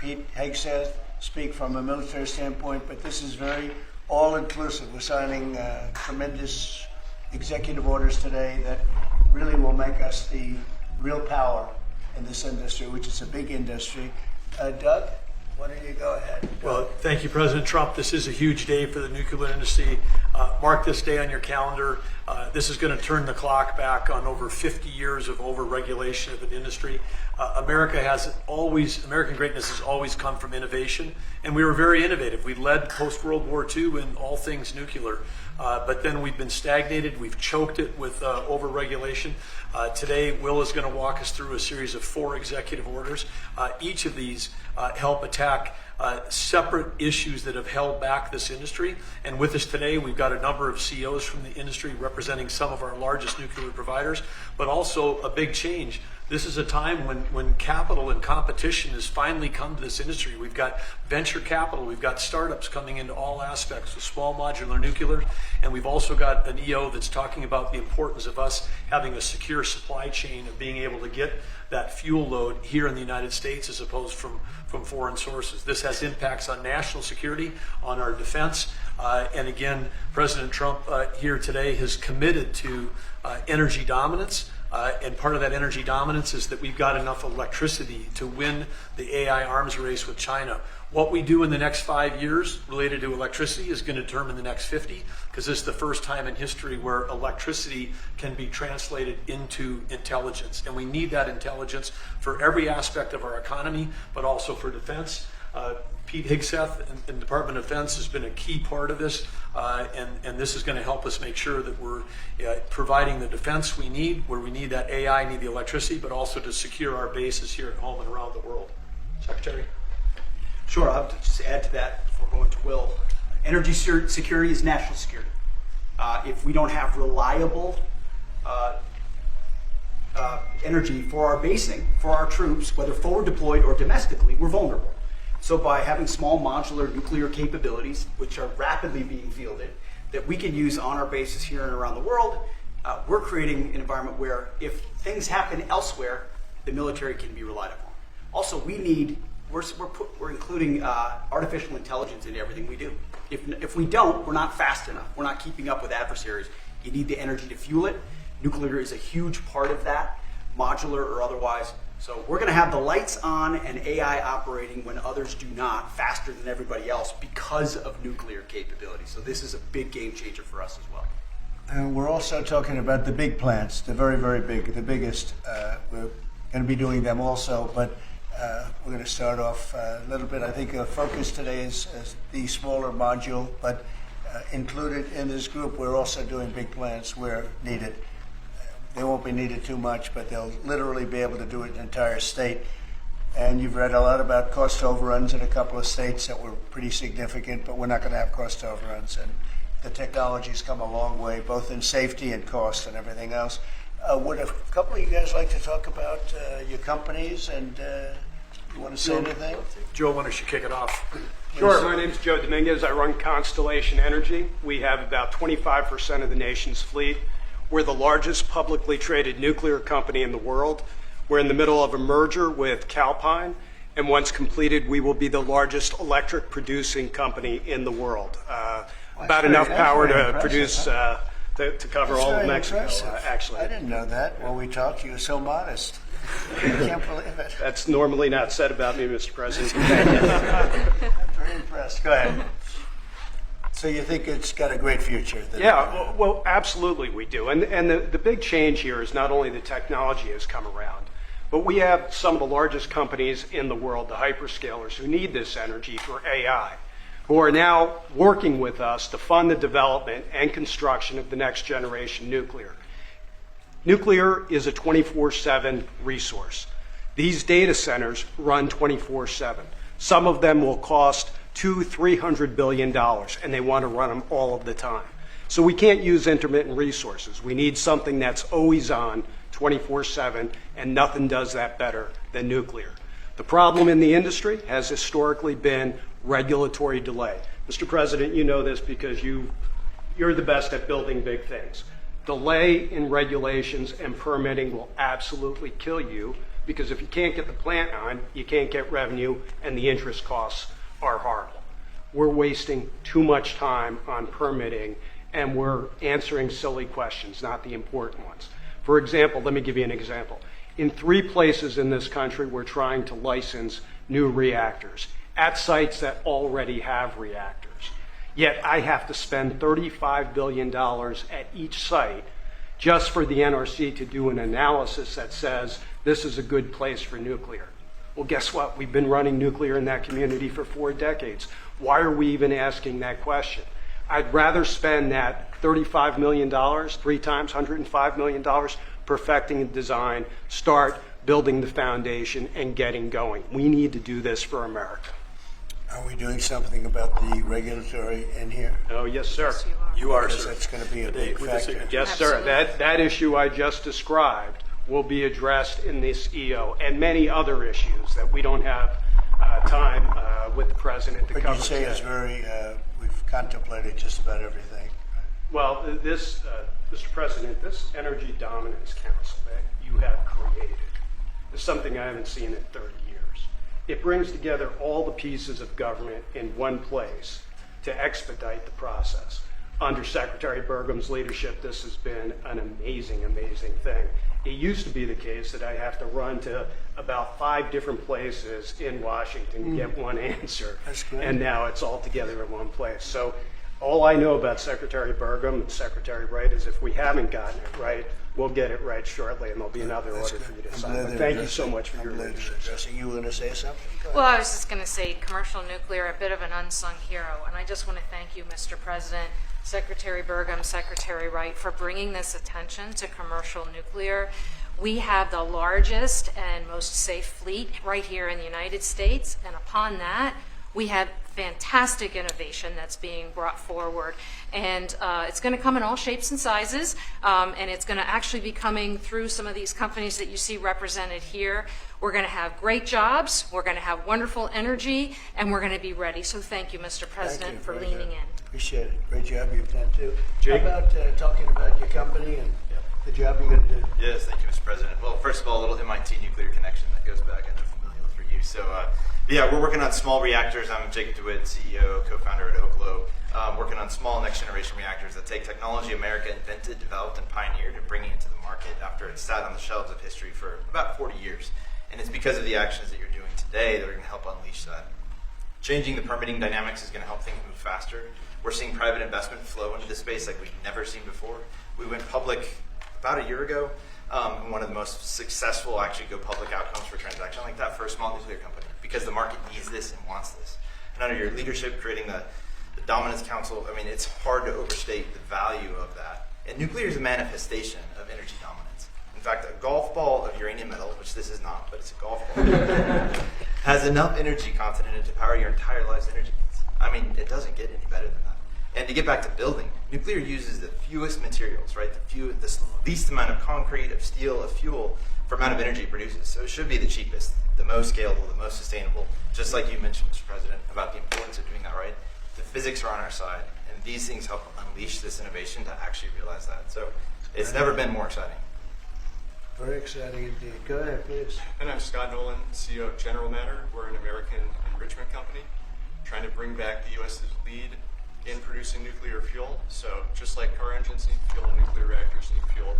Pete Hegseth speak from a military standpoint, but this is very all-inclusive. We're signing tremendous executive orders today that really will make us the real power in this industry, which is a big industry. Doug, why don't you go ahead? Well, thank you, President Trump. This is a huge day for the nuclear industry. Mark this day on your calendar. This is going to turn the clock back on over 50 years of over-regulation of an industry. American greatness has always come from innovation, and we were very innovative. We led post-World War II in all things nuclear, but then we've been stagnated. We've choked it with over-regulation. Today, Will is going to walk us through a series of 4 executive orders. Each of these help attack separate issues that have held back this industry. And with us today, we've got a number of CEOs from the industry representing some of our largest nuclear providers, but also a big change. This is a time when capital and competition has finally come to this industry. We've got venture capital, we've got startups coming into all aspects of small modular nuclear, and we've also got an EO that's talking about the importance of us having a secure supply chain of being able to get that fuel load here in the United States as opposed from foreign sources. This has impacts on national security, on our defense, and again, President Trump here today has committed to energy dominance. And part of that energy dominance is that we've got enough electricity to win the AI arms race with China. What we do in the next 5 years related to electricity is going to determine the next 50, because this is the first time in history where electricity can be translated into intelligence. And we need that intelligence for every aspect of our economy, but also for defense. Pete Hegseth in the Department of Defense has been a key part of this, and this is going to help us make sure that we're providing the defense we need, where we need that AI, need the electricity, but also to secure our bases here at home and around the world. Secretary? Sure, I'll just add to that before going to Will. Energy security is national security. If we don't have reliable energy for our basing, for our troops, whether forward deployed or domestically, we're vulnerable. So by having small modular nuclear capabilities, which are rapidly being fielded, that we can use on our bases here and around the world, we're creating an environment where if things happen elsewhere, the military can be relied upon. Also, we're including artificial intelligence into everything we do. If we don't, we're not fast enough. We're not keeping up with adversaries. You need the energy to fuel it. Nuclear is a huge part of that, modular or otherwise. So we're going to have the lights on and AI operating when others do not, faster than everybody else because of nuclear capability. So this is a big game changer for us as well. And we're also talking about the big plants, the very, very big, the biggest. We're going to be doing them also, but we're going to start off a little bit. I think the focus today is the smaller module, but included in this group, we're also doing big plants where needed. They won't be needed too much, but they'll literally be able to do it in an entire state. And you've read a lot about cost overruns in a couple of states that were pretty significant, but we're not going to have cost overruns. And the technology's come a long way, both in safety and cost and everything else. Would a couple of you guys like to talk about your companies, and you want to say anything? Joe, why don't you kick it off? Sure. My name's Joe Dominguez. I run Constellation Energy. We have about 25% of the nation's fleet. We're the largest publicly traded nuclear company in the world. We're in the middle of a merger with Calpine, and once completed, we will be the largest electric producing company in the world. About enough power to produce, to cover all of Mexico, actually. I didn't know that. When we talked, you were so modest. I can't believe it. That's normally not said about me, Mr. President. I'm very impressed. Go ahead. So you think it's got a great future? Yeah, well, absolutely we do. And the big change here is not only the technology has come around, but we have some of the largest companies in the world, the hyperscalers, who need this energy for AI, who are now working with us to fund the development and construction of the next generation nuclear. Nuclear is a 24/7 resource. These data centers run 24/7. Some of them will cost $200–300 billion, and they want to run them all of the time. So we can't use intermittent resources. We need something that's always on, 24/7, and nothing does that better than nuclear. The problem in the industry has historically been regulatory delay. Mr. President, you know this because you're the best at building big things. Delay in regulations and permitting will absolutely kill you Because if you can't get the plant on, you can't get revenue, and the interest costs are horrible. We're wasting too much time on permitting, and we're answering silly questions, not the important ones. For example, let me give you an example. In 3 places in this country, we're trying to license new reactors at sites that already have reactors. Yet I have to spend $35 billion at each site just for the NRC to do an analysis that says this is a good place for nuclear. Well, guess what? We've been running nuclear in that community for 4 decades. Why are we even asking that question? I'd rather spend that $35 million, 3 times $105 million, perfecting the design, start building the foundation, and getting going. We need to do this for America. Are we doing something about the regulatory in here? Oh, yes, sir. You are, Because sir. that's going to be a big With the factor. signature. Yes, sir. That issue I just described will be addressed in this EO and many other issues that we don't have time with the president to But cover you say it's today. very, we've contemplated just about everything. Well, this, Mr. President, this Energy Dominance Council that you have created is something I haven't seen in 30 years. It brings together all the pieces of government in one place to expedite the process. Under Secretary Burgum's leadership, this has been an amazing, amazing thing. It used to be the case that I have to run to about 5 different places in Washington to get one answer. That's great. And now it's all together in one place. So all I know about Secretary Burgum and Secretary Wright is if we haven't gotten it right, we'll get it right shortly, and there'll be another That's order for good. you to I'm sign. glad But they're thank you addressing- so much for your I'm glad they're leadership. addressing. You were going to say something? Go ahead. Well, I was just going to say commercial nuclear, a bit of an unsung hero. And I just want to thank you, Mr. President, Secretary Burgum, Secretary Wright, for bringing this attention to commercial nuclear. We have the largest and most safe fleet right here in the United States. And upon that, we have fantastic innovation that's being brought forward. And it's going to come in all shapes and sizes. And it's going to actually be coming through some of these companies that you see represented here. We're going to have great jobs. We're going to have wonderful energy. And we're going to be ready. So thank you, Mr. Thank President, you. for Very leaning good. in. Appreciate it. Great job you've done, too. Jake? How about talking about your company and the job you're going to do? Yes, thank you, Mr. President. Well, first of all, a little MIT nuclear connection that goes back. I know familiar for you. So, yeah, we're working on small reactors. I'm Jake DeWitt, CEO, co-founder at Oklo. Working on small next-generation reactors that take technology America invented, developed, and pioneered and bringing it to the market after it sat on the shelves of history for about 40 years. And it's because of the actions that you're doing today that are going to help unleash that. Changing the permitting dynamics is going to help things move faster. We're seeing private investment flow into this space like we've never seen before. We went public about a year ago, and one of the most successful actually go public outcomes for a transaction like that for a small nuclear company, because the market needs this and wants this. And under your leadership, creating the Dominance Council, I mean, it's hard to overstate the value of that. And nuclear is a manifestation of energy dominance. In fact, a golf ball of uranium metal, which this is not, but it's a golf ball, has enough energy content in it to power your entire life's energy needs. I mean, it doesn't get any better than that. And to get back to building, nuclear uses the fewest materials, right? The least amount of concrete, of steel, of fuel for amount of energy it produces. So it should be the cheapest, the most scalable, the most sustainable. Just like you mentioned, Mr. President, about the importance of doing that right. The physics are on our side, and these things help unleash this innovation to actually realize that. So it's never been more exciting. Very exciting indeed. Go ahead, please. And I'm Scott Nolan, CEO of General Matter. We're an American enrichment company trying to bring back the U.S.'s lead in producing nuclear fuel. So just like car engines need fuel, nuclear reactors need fuel.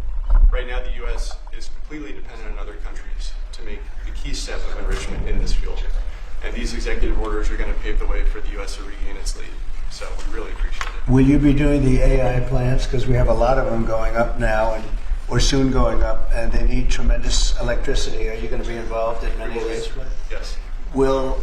Right now, the U.S. is completely dependent on other countries to make the key step of enrichment in this fuel. And these executive orders are going to pave the way for the U.S. to regain its lead. So we really appreciate it. Will you be doing the AI plants? Because we have a lot of them going up now, or soon going up, and they need tremendous electricity. Are you going to be involved in many of these? Yes. Will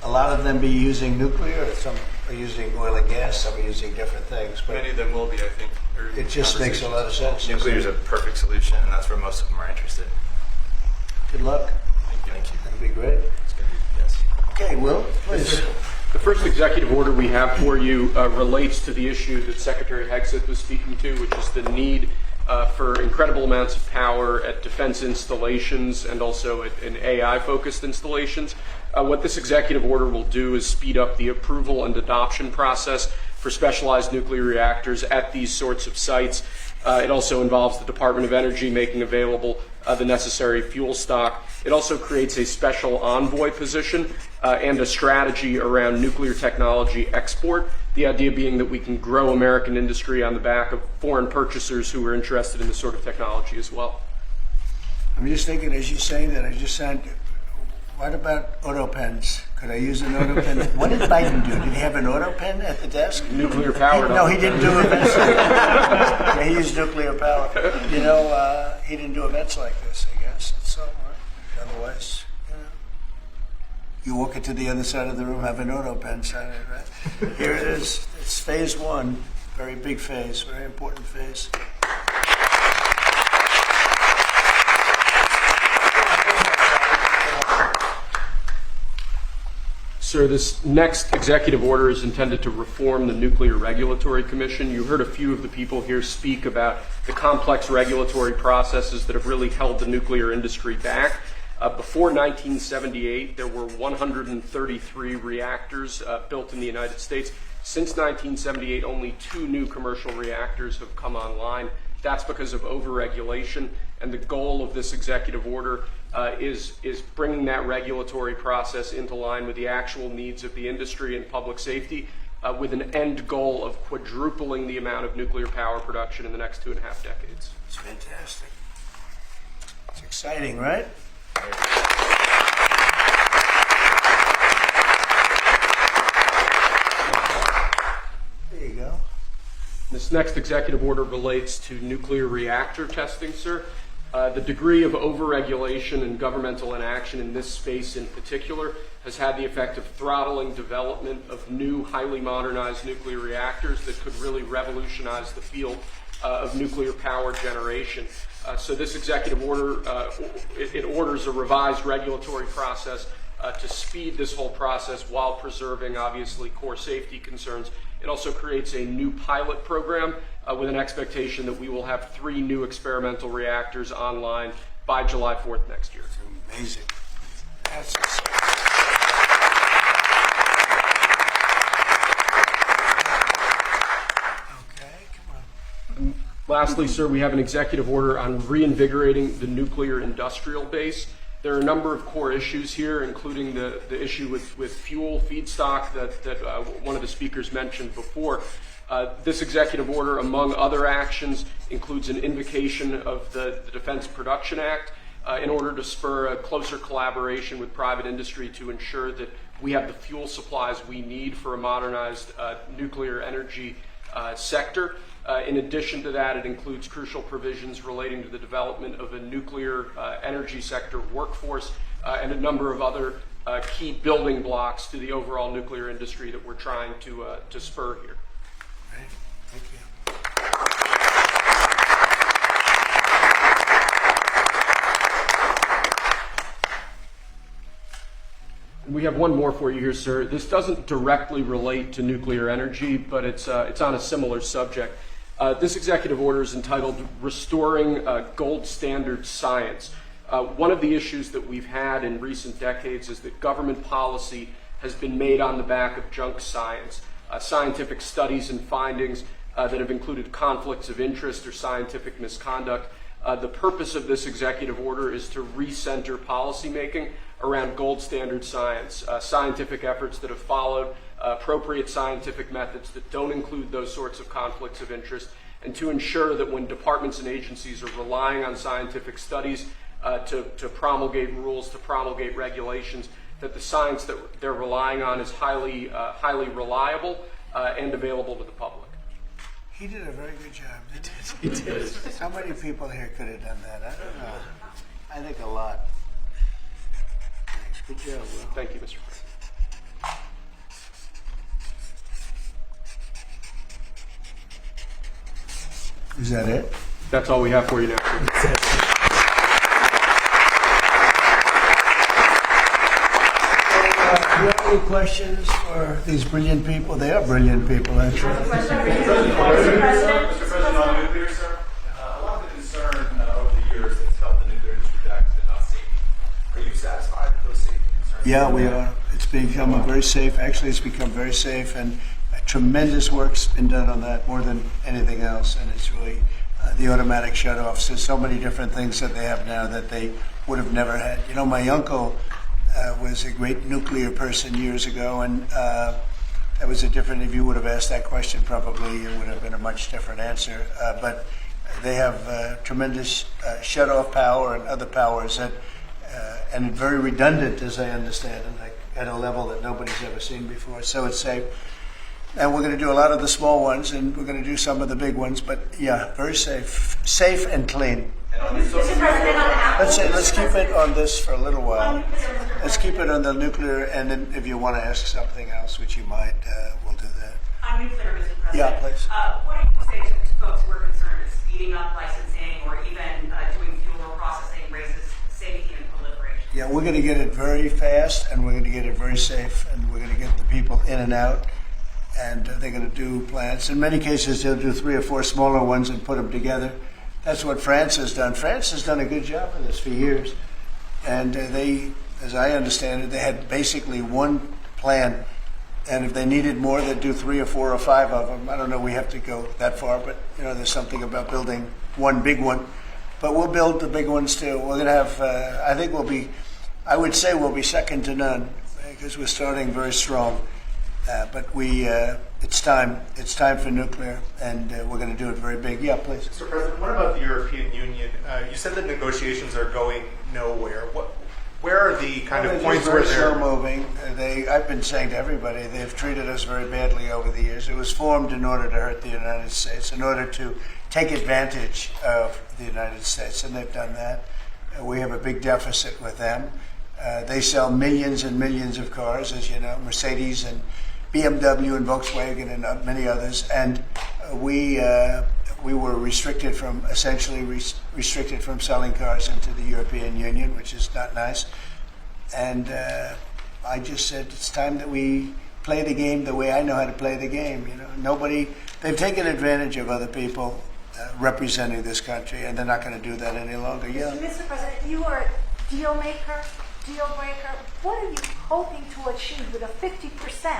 a lot of them be using nuclear, or some are using oil and gas, some are using different things? But Many of them will be, I think. it just makes a lot of sense. Nuclear is a perfect solution, and that's where most of them are interested. Good luck. Thank you. That'll be great. It's going to be, yes. Okay, Will, please. The first executive order we have for you relates to the issue that Secretary Hegseth was speaking to, which is the need for incredible amounts of power at defense installations and also in AI-focused installations. What this executive order will do is speed up the approval and adoption process for specialized nuclear reactors at these sorts of sites. It also involves the Department of Energy making available the necessary fuel stock. It also creates a special envoy position and a strategy around nuclear technology export, the idea being that we can grow American industry on the back of foreign purchasers who are interested in this sort of technology as well. I'm just thinking, as you say that, I just said, what about auto pens? Could I use an auto pen? What did Biden do? Did he have an auto pen at the desk? Nuclear powered. No, he didn't do events. Yeah, he used nuclear power. You know, he didn't do events like this, I guess. It's all right. Otherwise, you walk into the other side of the room, have an auto pen sign it, right? Here it is. It's phase one. Very big phase, very important phase. Sir, this next executive order is intended to reform the Nuclear Regulatory Commission. You heard a few of the people here speak about the complex regulatory processes that have really held the nuclear industry back. Before 1978, there were 133 reactors built in the United States. Since 1978, only 2 new commercial reactors have come online. That's because of overregulation, and the goal of this executive order is bringing that regulatory process into line with the actual needs of the industry and public safety, with an end goal of quadrupling the amount of nuclear power production in the next 2.5 decades. It's fantastic. It's exciting, right? There you go. This next executive order relates to nuclear reactor testing, sir. The degree of overregulation and governmental inaction in this space in particular has had the effect of throttling development of new, highly modernized nuclear reactors that could really revolutionize the field of nuclear power generation. So this executive order, it orders a revised regulatory process to speed this whole process while preserving, obviously, core safety concerns. It also creates a new pilot program with an expectation that we will have 3 new experimental reactors online by July 4th next year. It's amazing. That's exciting. Okay, come on. Lastly, sir, we have an executive order on reinvigorating the nuclear industrial base. There are a number of core issues here, including the issue with fuel feedstock that one of the speakers mentioned before. This executive order, among other actions, includes an invocation of the Defense Production Act in order to spur a closer collaboration with private industry to ensure that we have the fuel supplies we need for a modernized nuclear energy sector. In addition to that, it includes crucial provisions relating to the development of a nuclear energy sector workforce and a number of other key building blocks to the overall nuclear industry that we're trying to spur here. Great. Thank you. We have one more for you here, sir. This doesn't directly relate to nuclear energy, but it's on a similar subject. This executive order is entitled Restoring Gold Standard Science. One of the issues that we've had in recent decades is that government policy has been made on the back of junk science, scientific studies and findings that have included conflicts of interest or scientific misconduct. The purpose of this executive order is to recenter policymaking around gold standard science, scientific efforts that have followed appropriate scientific methods that don't include those sorts of conflicts of interest, and to ensure that when departments and agencies are relying on scientific studies to promulgate rules, to promulgate regulations, that the science that they're relying on is highly reliable and available to the public. He did a very good job. He did. How many people here could have done that? I don't know. I think a lot. Thanks. Good job, Will. Thank you, Mr. President. Is that it? That's all we have for you now. Do you have any questions for these brilliant people? They are brilliant people, actually. Mr. President, on nuclear, sir, a lot of the concern over the years that's held the nuclear industry back is about safety. Are you satisfied with those safety concerns? Yeah, we are. It's become a very safe, actually it's become very safe, and tremendous work's been done on that, more than anything else, and it's really the automatic shutoffs. There's so many different things that they have now that they would have never had. You know, my uncle was a great nuclear person years ago, and that was a different, if you would have asked that question, probably it would have been a much different answer. But they have tremendous shut-off power and other powers that, and very redundant, as I understand it, like at a level that nobody's ever seen before. So it's safe. And we're going to do a lot of the small ones, and we're going to do some of the big ones. But yeah, very safe and clean. Let's keep it on this for a little while. Let's keep it on the nuclear, and then if you want to ask something else, which you might, we'll do that. On nuclear, Mr. President. Yeah, please. What do you say to folks who are concerned that speeding up licensing or even doing fuel processing raises safety and proliferation? Yeah, we're going to get it very fast, and we're going to get it very safe, and we're going to get the people in and out, and they're going to do plants. In many cases, they'll do 3 or 4 smaller ones and put them together. That's what France has done. France has done a good job of this for years, and they, as I understand it, they had basically one plan, and if they needed more, they'd do 3 or 4 or 5 of them. I don't know, we have to go that far, but you know, there's something about building one big one. But we'll build the big ones too. We're going to have, I think I would say we'll be second to none, because we're starting very strong. But it's time. It's time for nuclear, and we're going to do it very big. Yeah, please. Mr. President, what about the European Union? You said that negotiations are going nowhere. Where are the kind of points where they're slow moving? I've been saying to everybody, they've treated us very badly over the years. It was formed in order to hurt the United States, in order to take advantage of the United States, and they've done that. We have a big deficit with them. They sell millions and millions of cars, as you know, Mercedes and BMW and Volkswagen and many others, and we were restricted from selling cars into the European Union, which is not nice. And I just said it's time that we play the game the way I know how to play the game. You know, they've taken advantage of other people representing this country, and they're not going to do that any longer. Yeah. Mr. President, you are a deal maker, deal breaker. What are you hoping to achieve with a 50%?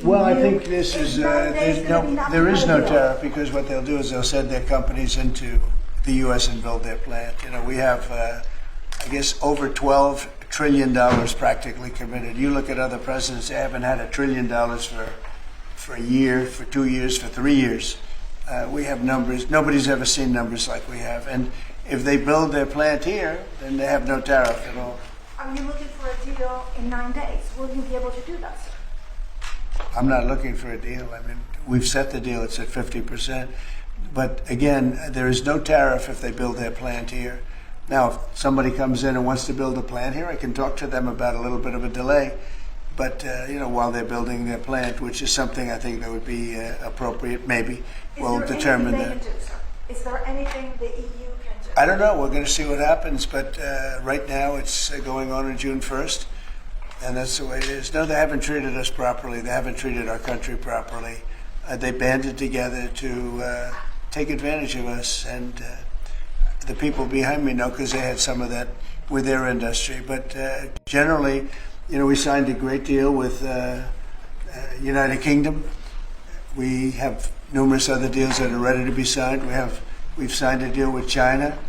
Well, I think this is there is no tariff, because what they'll do is they'll send their companies into the U.S. and build their plant. You know, we have, I guess, over $12 trillion practically committed. You look at other presidents; they haven't had $1 trillion for a year, for 2 years, for 3 years. We have numbers. Nobody's ever seen numbers like we have. And if they build their plant here, then they have no tariff at all. Are you looking for a deal in 9 days? Will you be able to do that, sir? I'm not looking for a deal. I mean, we've set the deal. It's at 50%. But again, there is no tariff if they build their plant here. Now, if somebody comes in and wants to build a plant here, I can talk to them about a little bit of a delay. But, you know, while they're building their plant, which is something I think that would be appropriate, maybe, we'll determine that. Is there anything the EU can do? I don't know. We're going to see what happens. But right now, it's going on June 1st. And that's the way it is. No, they haven't treated us properly. They haven't treated our country properly. They banded together to take advantage of us. And the people behind me know, because they had some of that with their industry. But generally, you know, we signed a great deal with United Kingdom. We have numerous other deals that are ready to be signed. We've signed a deal with China.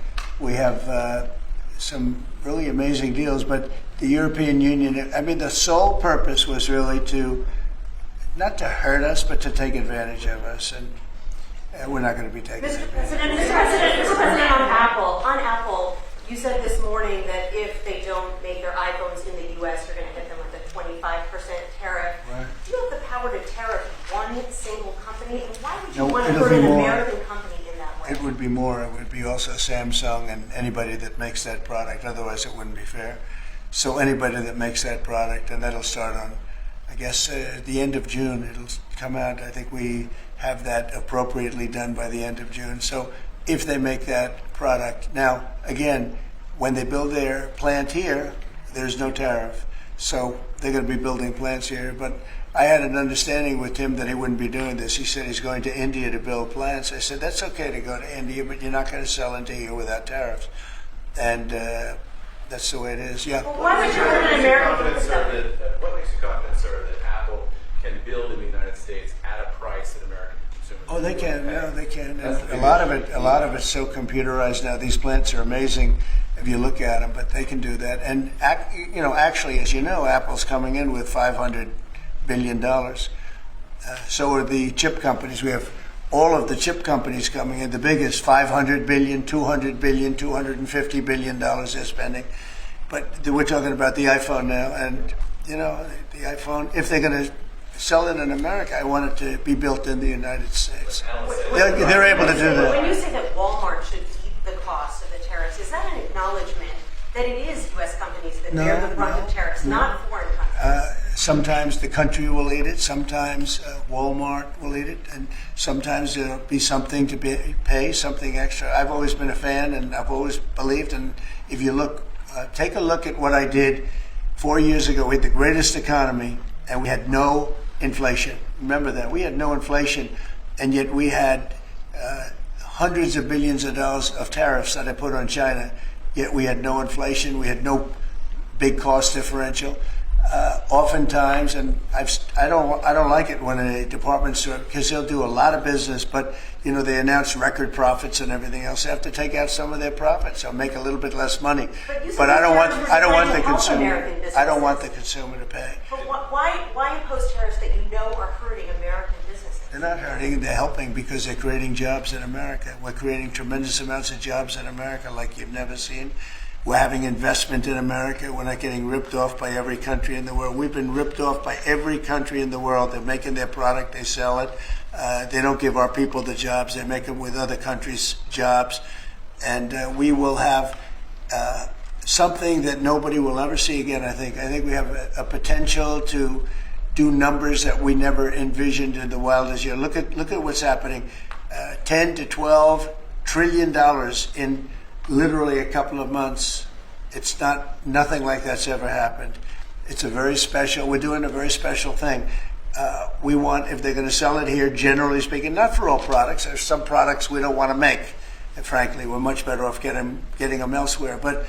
We have some really amazing deals, but the European Union, I mean, the sole purpose was really not to hurt us, but to take advantage of us, and we're not going to be taking Mr. advantage. Mr. President, on Apple, you said this morning that if they don't make their iPhones in the U.S., you're going to hit them with a 25% tariff. Right. Do you have the power to tariff one single company, and why would you No, want to it'll hurt be an more. American company in that way? It would be more. It would be also Samsung and anybody that makes that product. Otherwise, it wouldn't be fair. So anybody that makes that product, and that'll start on, I guess, at the end of June. It'll come out. I think we have that appropriately done by the end of June. So if they make that product. Now, again, when they build their plant here, there's no tariff. So they're going to be building plants here. But I had an understanding with Tim that he wouldn't be doing this. He said he's going to India to build plants. I said, that's okay to go to India, but you're not going to sell into here without tariffs. And that's the way it is. Yeah. Well, why would you hurt an American company? What makes you confident, sir, that Apple can build in the United States at a price that American consumers? Oh, Oh, they can. No, they can. And a lot of it's so computerized now. These plants are amazing if you look at them, but they can do that. And actually, as you know, Apple's coming in with $500 billion. So are the chip companies. We have all of the chip companies coming in. The biggest, $500 billion, $200 billion, $250 billion they're spending. But we're talking about the iPhone now, and the iPhone. If they're going to sell it in America, I want it to be built in the United States. They're able to do that. When you say that Walmart should keep the cost of the tariffs, is that an acknowledgement that it is U.S. companies that bear the brunt of tariffs, not foreign countries? Sometimes the country will eat it, sometimes Walmart will eat it, and sometimes there'll be something to pay, something extra. I've always been a fan, and I've always believed, and if you look, take a look at what I did 4 years ago. We had the greatest economy, and we had no inflation. Remember that. We had no inflation, and yet we had hundreds of billions of dollars of tariffs that I put on China, yet we had no inflation. We had no big cost differential. Oftentimes, and I don't like it when a department store, because they'll do a lot of business, but they announce record profits and everything else. They have to take out some of their profits. They'll make a little bit less money. But I don't want the consumer. I don't want the consumer to pay. But why impose tariffs that you know are hurting American businesses? They're not hurting. They're helping because they're creating jobs in America. We're creating tremendous amounts of jobs in America like you've never seen. We're having investment in America. We're not getting ripped off by every country in the world. We've been ripped off by every country in the world. They're making their product. They sell it. They don't give our people the jobs. They make them with other countries' jobs. And we will have something that nobody will ever see again, I think. I think we have a potential to do numbers that we never envisioned in the wildest year. Look at what's happening. 10 to 12 trillion dollars in literally a couple of months. It's nothing like that's ever happened. It's we're doing a very special thing. We want, if they're going to sell it here, generally speaking, not for all products. There's some products we don't want to make. And frankly, we're much better off getting them elsewhere. But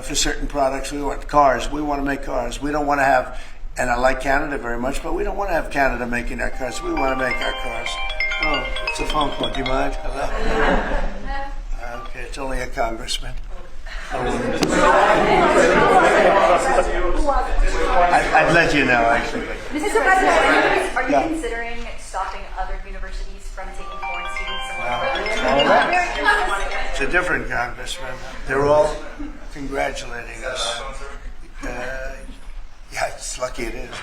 for certain products, we want cars. We want to make cars. We don't want to have, and I like Canada very much, but we don't want to have Canada making our cars. We want to make our cars. Oh, it's a phone call. Do you mind? Hello? Okay, it's only a congressman. I'd let you know, actually. Mr. President, are you considering stopping other universities from taking foreign students? It's a different congressman. They're all congratulating us. Yeah, it's lucky it is.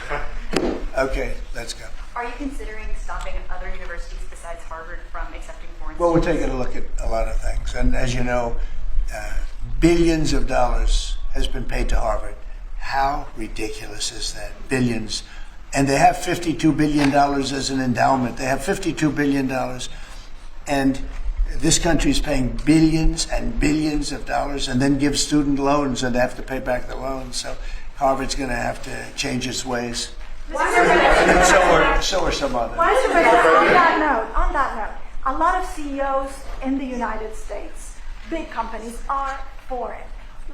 Okay, let's go. Are you considering stopping other universities besides Harvard from accepting foreign Well, we're students? taking a look at a lot of things. And as you know, billions of dollars has been paid to Harvard. How ridiculous is that? Billions. And they have $52 billion as an endowment. They have $52 billion. And this country is paying billions and billions of dollars and then gives student loans, and they have to pay back the loans. So Harvard's going to have to change its ways. And so are some others. On that note, a lot of CEOs in the United States, big companies, are foreign.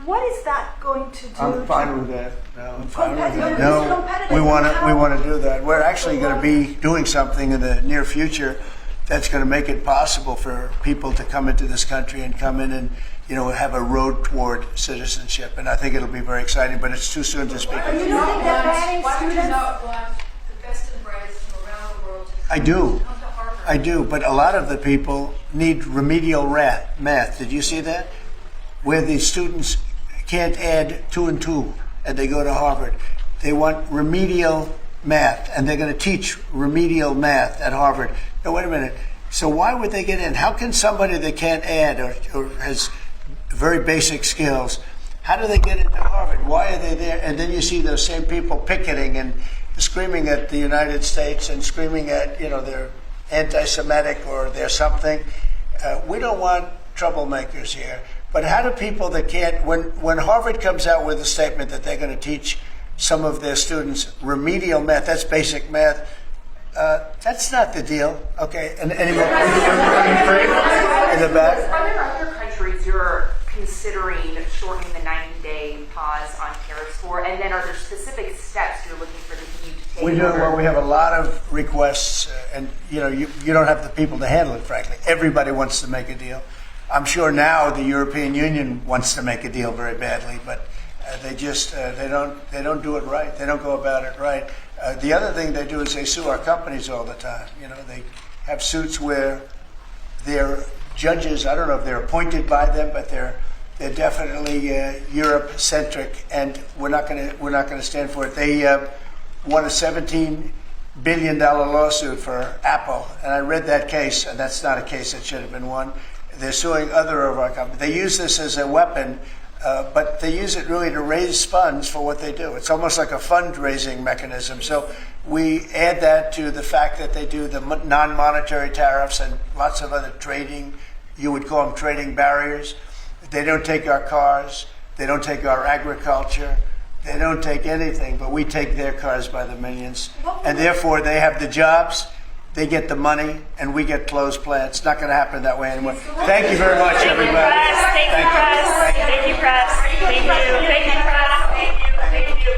What is that going to do? I'm fine with that. No, I'm fine with that. Competitive- No, competitive we want how- to do that. We're actually going to be doing something in the near future that's going to make it possible for people to come into this country and come in and have a road toward citizenship. And I think it'll be very exciting. But it's too soon to speak. You don't think that banning students? The best and brightest from around the world to I do. come to Harvard? I do, but a lot of the people need remedial math. Did you see that? Where the students can't add 2 and 2 and they go to Harvard. They want remedial math, and they're going to teach remedial math at Harvard. No, wait a minute. So why would they get in? How can somebody that can't add or has very basic skills, how do they get into Harvard? Why are they there? And then you see those same people picketing and screaming at the United States and screaming at, they're anti-Semitic or they're something. We don't want troublemakers here. But how do people that can't, when Harvard comes out with a statement that they're going to teach some of their students remedial math, that's basic math, that's not the deal. Okay, and any more? In the back? Are there other countries you're considering shortening the 90-day pause on tariffs for? And then are there specific steps you're looking for the EU to take We do. Well, we have a lot of requests, and you don't have the people to handle it. Frankly, everybody wants to make a deal. I'm sure now the European Union wants to make a deal very badly, but they just they don't do it right. They don't go about it right. The other thing they do is they sue our companies all the time. They have suits where their judges, I don't know if they're appointed by them, but they're definitely Europe centric, and we're not going to stand for it. They won a $17 billion lawsuit for Apple, and I read that case, and that's not a case that should have been won. They're suing other of our companies. They use this as a weapon, but they use it really to raise funds for what they do. It's almost like a fundraising mechanism. So we add that to the fact that they do the non-monetary tariffs and lots of other trading, you would call them trading barriers. They don't take our cars. They don't take our agriculture. They don't take anything, but we take their cars by the millions. And therefore, they have the jobs, they get the money, and we get closed plants. It's not going to happen that way anymore. Thank you very much, everybody. Thank you, press. Thank you, press. Thank you. Thank you, press. Thank you. Thank you.